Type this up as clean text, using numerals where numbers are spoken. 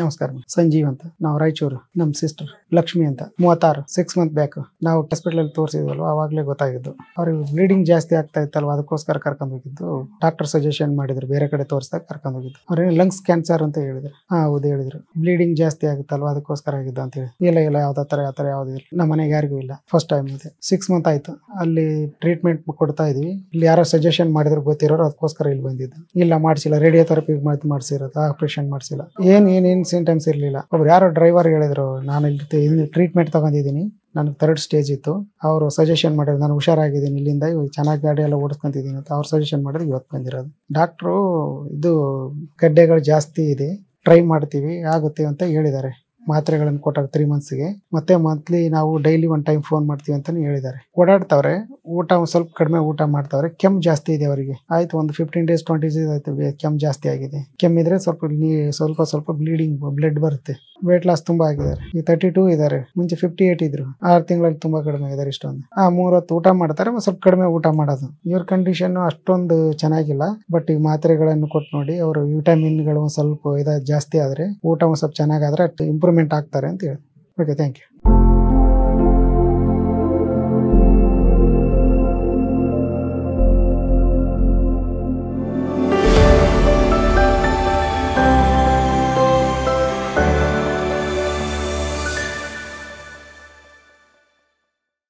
ನಮಸ್ಕಾರ. ಸಂಜೀವ್ ಅಂತ, ನಾವು ರಾಯಚೂರು. ನಮ್ಮ ಸಿಸ್ಟರ್ ಲಕ್ಷ್ಮಿ ಅಂತ 36 6 ಮಂತ್ ಬ್ಯಾಕ್ ನಾವು ಹಾಸ್ಪಿಟಲ್ ತೋರಿಸಿದ್ವಲ್ವ, ಅವಾಗಲೇ ಗೊತ್ತಾಗಿದ್ದು ಅವ್ರಿಗೆ ಬ್ಲೀಡಿಂಗ್ ಜಾಸ್ತಿ ಆಗ್ತಾ ಇತ್ತಲ್ವ, ಅದಕ್ಕೋಸ್ಕರ ಕರ್ಕೊಂಡು ಹೋಗಿದ್ದು. ಡಾಕ್ಟರ್ ಸಜೆಷನ್ ಮಾಡಿದ್ರು, ಬೇರೆ ಕಡೆ ತೋರಿಸಿದಾಗ ಕರ್ಕೊಂಡು ಹೋಗಿದ್ದು. ಅವ್ರೇನು ಲಂಗ್ಸ್ ಕ್ಯಾನ್ಸರ್ ಅಂತ ಹೇಳಿದ್ರು. ಹೌದು ಹೇಳಿದ್ರು, ಬ್ಲೀಡಿಂಗ್ ಜಾಸ್ತಿ ಆಗುತ್ತಲ್ವ ಅದಕ್ಕೋಸ್ಕರ ಆಗಿದ್ದು ಅಂತ ಹೇಳಿ. ಇಲ್ಲ ಯಾವ ತರ ಯಾವ್ದು ಇಲ್ಲ, ನಮ್ಮ ಮನೆಗೆ ಯಾರಿಗೂ ಇಲ್ಲ, ಫಸ್ಟ್ ಟೈಮ್ ಇದೆ. 6 ಮಂತ್ ಆಯ್ತು ಅಲ್ಲಿ ಟ್ರೀಟ್ಮೆಂಟ್ ಕೊಡ್ತಾ ಇದೀವಿ. ಇಲ್ಲಿ ಯಾರೋ ಸಜೆಷನ್ ಮಾಡಿದ್ರು ಗೊತ್ತಿರೋರು, ಅದಕ್ಕೋಸ್ಕರ ಇಲ್ಲಿ ಬಂದಿದ್ದು. ಇಲ್ಲ ಮಾಡಿಸಿಲ್ಲ, ರೇಡಿಯೋಥೆರಪಿ ಮಾಡಿಸಿರೋದು, ಆಪರೇಷನ್ ಮಾಡಿಸಿಲ್ಲ. ಏನ್ ಸಿಂಟಮ್ಸ್ ಇರಲಿಲ್ಲ. ಒಬ್ರು ಯಾರೋ ಡ್ರೈವರ್ ಹೇಳಿದ್ರು, ನಾನು ಇಲ್ಲಿ ಟ್ರೀಟ್ಮೆಂಟ್ ತಗೊಂಡಿದ್ದೀನಿ, ನನಗೆ 3rd ಸ್ಟೇಜ್ ಇತ್ತು. ಅವರು ಸಜೆಷನ್ ಮಾಡಿದ್ರು, ನಾನು ಹುಷಾರಾಗಿದ್ದೀನಿ, ಇಲ್ಲಿಂದ ಇವಾಗ ಚೆನ್ನಾಗಿ ಗಾಡಿ ಎಲ್ಲ ಓಡಿಸ್ಕೊಂತಿದ್ದೀನಿ ಅಂತ ಅವ್ರು ಸಜೆಷನ್ ಮಾಡಿದ್ರು. ಇವತ್ತು ಬಂದಿರೋದು. ಡಾಕ್ಟ್ರು ಇದು ಗಡ್ಡೆಗಳು ಜಾಸ್ತಿ ಇದೆ, ಟ್ರೈ ಮಾಡ್ತೀವಿ ಆಗುತ್ತೆ ಅಂತ ಹೇಳಿದ್ದಾರೆ. ಮಾತ್ರೆಗಳನ್ನು ಕೊಟ್ಟಾಗ 3 ಮಂತ್ಸ್ಗೆ, ಮತ್ತೆ ಮಂತ್ಲಿ ನಾವು ಡೈಲಿ 1 ಟೈಮ್ ಫೋನ್ ಮಾಡ್ತೀವಿ ಅಂತಾನು ಹೇಳಿದ್ದಾರೆ. ಓಡಾಡ್ತಾವ್ರೆ, ಊಟ ಸ್ವಲ್ಪ ಕಡಿಮೆ ಊಟ ಮಾಡ್ತಾವ್ರೆ. ಕೆಮ್ಮು ಜಾಸ್ತಿ ಇದೆ ಅವರಿಗೆ. ಆಯ್ತು, ಒಂದು 15 days 20 days ಆಯ್ತು, ಕೆಮ್ಮು ಜಾಸ್ತಿ ಆಗಿದೆ. ಕೆಮ್ಮಿದ್ರೆ ಸ್ವಲ್ಪ ಬ್ಲೀಡಿಂಗ್ ಬ್ಲಡ್ ಬರುತ್ತೆ. ವೇಟ್ ಲಾಸ್ ತುಂಬಾ ಆಗಿದ್ದಾರೆ. ಈ 32 ಇದ್ದಾರೆ, ಮುಂಚೆ 58 ಇದ್ರು. 6 ತಿಂಗಳಲ್ಲಿ ತುಂಬಾ ಕಡಿಮೆ ಇದ್ದಾರೆ. ಇಷ್ಟೊಂದು 3 ಹೊತ್ತು ಊಟ ಮಾಡ್ತಾರೆ, ಸ್ವಲ್ಪ ಕಡಿಮೆ ಊಟ ಮಾಡೋದು. ಇವ್ರ ಕಂಡೀಷನ್ ಅಷ್ಟೊಂದು ಚೆನ್ನಾಗಿಲ್ಲ. ಬಟ್ ಈ ಮಾತ್ರೆಗಳನ್ನು ಕೊಟ್ಟು ನೋಡಿ, ಅವರು ವಿಟಮಿನ್ಗಳು ಸ್ವಲ್ಪ ಜಾಸ್ತಿ ಆದ್ರೆ, ಊಟ ಸ್ವಲ್ಪ ಚೆನ್ನಾಗಾದ್ರೆ ಇಂಪ್ರೂವ್ಮೆಂಟ್ ಆಗ್ತಾರೆ ಅಂತ ಹೇಳಿ. Okay, thank you.